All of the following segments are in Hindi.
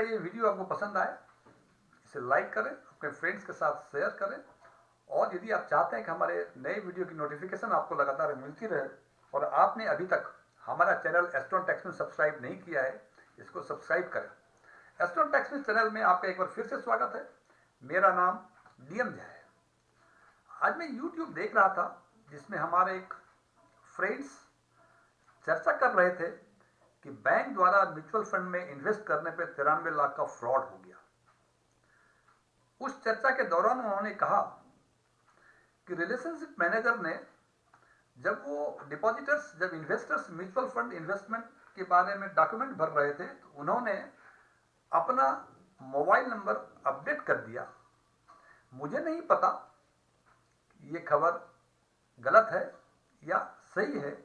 अगर ये वीडियो आपको पसंद आए इसे लाइक करें, अपने फ्रेंड्स के साथ शेयर करें, और यदि आप चाहते हैं कि हमारे नए वीडियो की नोटिफिकेशन आपको लगातार मिलती रहे और आपने अभी तक हमारा चैनल एस्ट्रॉन टेक्स में सब्सक्राइब नहीं किया है, इसको सब्सक्राइब करें। एस्ट्रॉन टेक्स में चैनल में आपका एक बार फिर से स्वागत है। मेरा नाम डीएम झा है। आज मैं यूट्यूब देख रहा था जिसमें हमारे एक फ्रेंड्स चर्चा कर रहे थे कि बैंक द्वारा म्यूचुअल फंड में इन्वेस्ट करने पर 93 लाख का फ्रॉड हो गया। उस चर्चा के दौरान उन्होंने कहा कि रिलेशनशिप मैनेजर ने जब इन्वेस्टर्स म्यूचुअल फंड इन्वेस्टमेंट के बारे में डॉक्यूमेंट भर रहे थे तो उन्होंने अपना मोबाइल नंबर अपडेट कर दिया। मुझे नहीं पता ये खबर गलत है या सही है।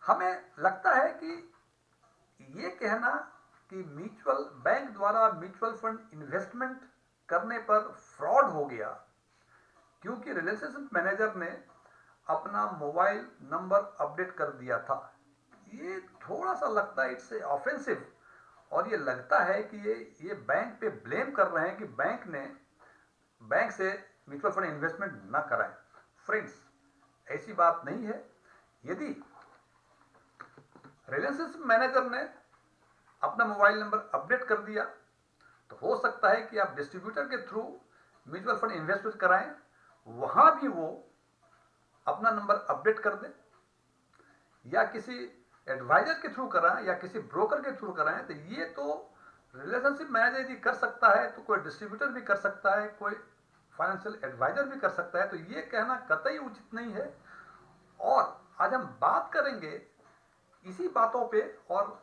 हमें लगता है कि ये कहना कि बैंक द्वारा म्यूचुअल फंड इन्वेस्टमेंट करने पर फ्रॉड हो गया क्योंकि रिलेशनशिप मैनेजर ने अपना मोबाइल नंबर अपडेट कर दिया था, ये थोड़ा सा लगता है इट्स ऑफेंसिव। और ये लगता है कि ये बैंक पे ब्लेम कर रहे हैं कि बैंक से म्यूचुअल फंड इन्वेस्टमेंट ना कराएं। फ्रेंड्स, ऐसी बात नहीं है। यदि रिलेशनशिप मैनेजर ने अपना मोबाइल नंबर अपडेट कर दिया तो हो सकता है कि आप डिस्ट्रीब्यूटर के थ्रू म्यूचुअल फंड इन्वेस्टमेंट कराएं, वहां भी वो अपना नंबर अपडेट कर दें, या किसी एडवाइजर के थ्रू कराएं या किसी ब्रोकर के थ्रू कराएं। तो ये तो रिलेशनशिप मैनेजर यदि कर सकता है तो कोई डिस्ट्रीब्यूटर भी कर सकता है, कोई फाइनेंशियल एडवाइजर भी कर सकता है। तो ये कहना कतई उचित नहीं है। और आज हम बात करेंगे इसी बातों पे, और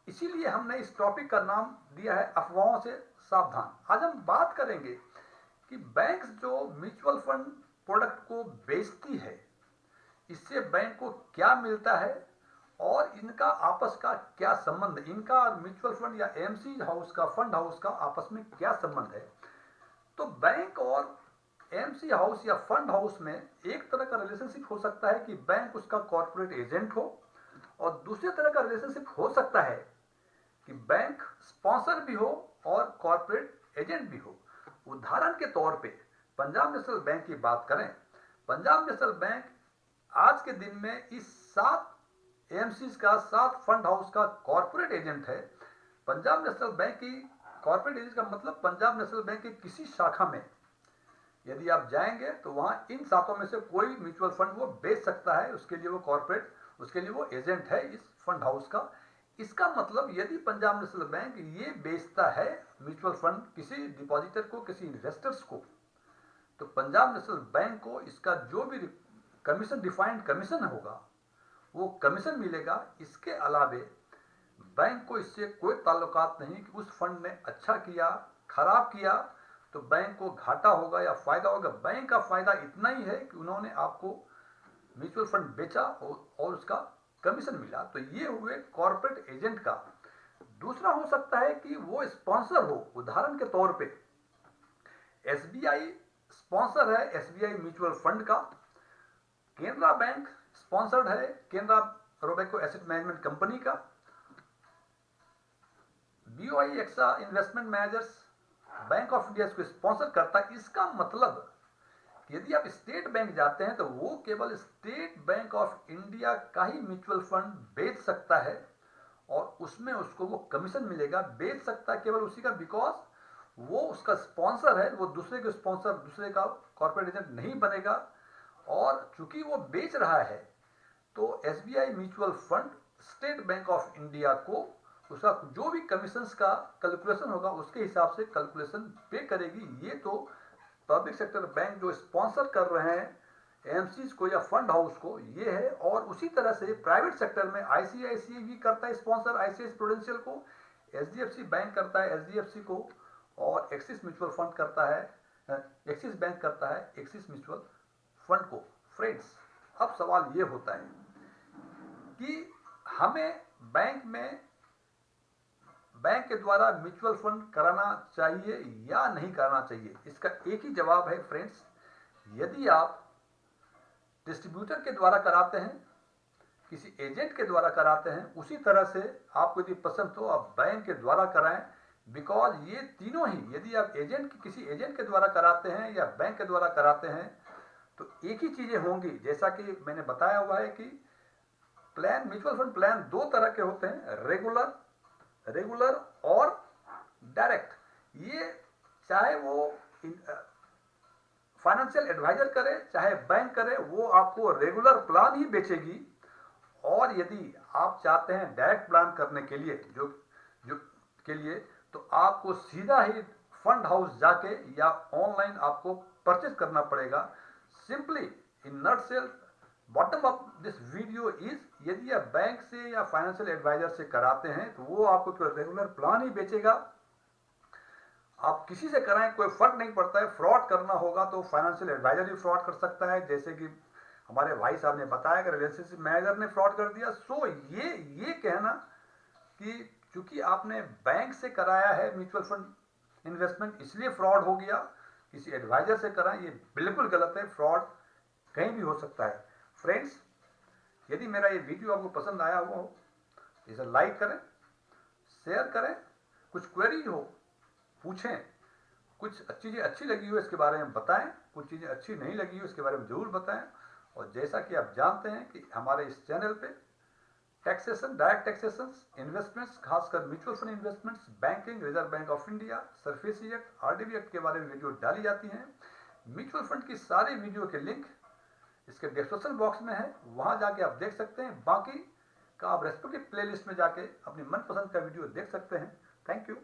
इसीलिए हमने इस टॉपिक का नाम दिया है अफवाहों से सावधान। आज हम बात करेंगे कि बैंक्स जो म्यूचुअल फंड प्रोडक्ट को बेचती है, इससे बैंक को क्या मिलता है और इनका आपस का क्या संबंध, इनका और म्यूचुअल फंड या एमसी हाउस का, फंड हाउस का आपस में क्या संबंध है। तो बैंक और एमसी हाउस या फंड हाउस में एक तरह का रिलेशनशिप हो सकता है कि बैंक उसका कॉर्पोरेट एजेंट हो, और दूसरे तरह का रिलेशनशिप हो सकता है कि बैंक स्पॉन्सर भी हो और कॉर्पोरेट एजेंट भी हो। उदाहरण के तौर पे पंजाब नेशनल बैंक की बात करें, पंजाब नेशनल बैंक आज के दिन में इस 7 एमसीज का, 7 फंड हाउस का कॉर्पोरेट एजेंट है। पंजाब नेशनल बैंक की कॉर्पोरेट एजेंट का मतलब पंजाब नेशनल बैंक की किसी शाखा में यदि आप जाएंगे तो वहां इन 7 में से कोई म्यूचुअल फंड वो बेच सकता है, उसके लिए वो कॉर्पोरेट, उसके लिए वो एजेंट है इस फंड हाउस का। इसका मतलब यदि पंजाब नेशनल बैंक ये बेचता है म्यूचुअल फंड किसी डिपॉजिटर को, किसी इन्वेस्टर्स को, तो पंजाब नेशनल बैंक को इसका जो भी कमीशन, डिफाइंड कमीशन होगा, वो कमीशन मिलेगा। इसके अलावे बैंक को इससे कोई ताल्लुकात नहीं कि उस फंड ने अच्छा किया, खराब किया तो बैंक को घाटा होगा या फायदा होगा। बैंक का फायदा इतना ही है कि उन्होंने आपको म्यूचुअल फंड बेचा और उसका कमीशन मिला। तो ये हुए कॉर्पोरेट एजेंट का। दूसरा हो सकता है कि वो स्पॉन्सर हो। उदाहरण के तौर पे एसबीआई स्पॉन्सर है एसबीआई म्यूचुअल फंड का, केनरा बैंक स्पॉन्सर्ड है Canara Robeco asset management company का, BOI AXA investment managers bank of India इसको स्पॉन्सर करता है। इसका मतलब यदि आप स्टेट बैंक जाते हैं तो वो केवल स्टेट बैंक ऑफ इंडिया का ही म्यूचुअल फंड बेच सकता है और उसमें उसको वो कमीशन मिलेगा। बेच सकता है केवल उसी का, बिकॉज वो उसका स्पॉन्सर है, वो दूसरे के स्पॉन्सर, दूसरे का कॉर्पोरेट एजेंट नहीं बनेगा। और चूंकि वो बेच रहा है तो SBI mutual fund state bank of India को उसका जो भी कमीशंस का कैलकुलेशन होगा उसके हिसाब से कैलकुलेशन पे करेगी। ये तो पब्लिक सेक्टर बैंक जो स्पॉन्सर कर रहे हैं एमसीज को या फंड हाउस को, ये है। और उसी तरह से प्राइवेट सेक्टर में आईसीआईसीआई भी करता है स्पॉन्सर आईसीआईसी प्रूडेंशियल को, एचडीएफसी बैंक करता है एचडीएफसी को, और एक्सिस म्यूचुअल फंड करता है, एक्सिस बैंक करता है एक्सिस म्यूचुअल फंड को। फ्रेंड्स, अब सवाल ये होता है कि हमें बैंक के द्वारा म्यूचुअल फंड कराना चाहिए या नहीं कराना चाहिए। इसका एक ही जवाब है फ्रेंड्स, यदि आप डिस्ट्रीब्यूटर के द्वारा कराते हैं किसी एजेंट के द्वारा कराते हैं, उसी तरह से आपको यदि पसंद हो आप बैंक के द्वारा कराएं। बिकॉज ये तीनों ही, यदि आप किसी एजेंट के द्वारा कराते हैं या बैंक के द्वारा कराते हैं, तो एक ही चीजें होंगी। जैसा कि मैंने बताया हुआ है कि प्लान, म्यूचुअल फंड प्लान दो तरह के होते हैं, रेगुलर और डायरेक्ट। ये चाहे वो फाइनेंशियल एडवाइजर करे चाहे बैंक करे, वो आपको रेगुलर प्लान ही बेचेगी। और यदि आप चाहते हैं डायरेक्ट प्लान करने के लिए जो के लिए, तो आपको सीधा ही फंड हाउस जाके या ऑनलाइन आपको परचेज करना पड़ेगा। Simply in nutshell, bottom of this video is, यदि आप बैंक से या फाइनेंशियल एडवाइजर से कराते हैं तो वो आपको केवल रेगुलर प्लान ही बेचेगा। आप किसी से कराएं कोई फर्क नहीं पड़ता है। फ्रॉड करना होगा तो फाइनेंशियल एडवाइजर भी फ्रॉड कर सकता है, जैसे कि हमारे भाई साहब ने बताया कि रिलेशनशिप मैनेजर ने फ्रॉड कर दिया। सो ये कहना कि चूंकि आपने बैंक से कराया है म्यूचुअल फंड इन्वेस्टमेंट इसलिए फ्रॉड हो गया, किसी एडवाइजर से कराएं, ये बिल्कुल गलत है। फ्रॉड कहीं भी हो सकता है। फ्रेंड्स, यदि मेरा ये वीडियो आपको पसंद आया हुआ हो, इसे लाइक करें, शेयर करें, कुछ क्वेरी हो पूछें, कुछ चीज़ें अच्छी लगी हो इसके बारे में बताएं, कुछ चीज़ें अच्छी नहीं लगी हो इसके बारे में जरूर बताएं। और जैसा कि आप जानते हैं कि हमारे इस चैनल पे टैक्सेशन, डायरेक्ट टैक्सेशन, इन्वेस्टमेंट्स, खासकर mutual fund investments, banking, reserve bank of India, SARFAESI act, RDB act के बारे में वीडियो डाली जाती हैं। म्यूचुअल फंड की सारी वीडियो के लिंक इसके डिस्क्रिप्शन बॉक्स में है, वहां जाके आप देख सकते हैं। बाकी का आप रेस्पेक्टिव प्लेलिस्ट में जाके अपनी मनपसंद का वीडियो देख सकते हैं। Thank you.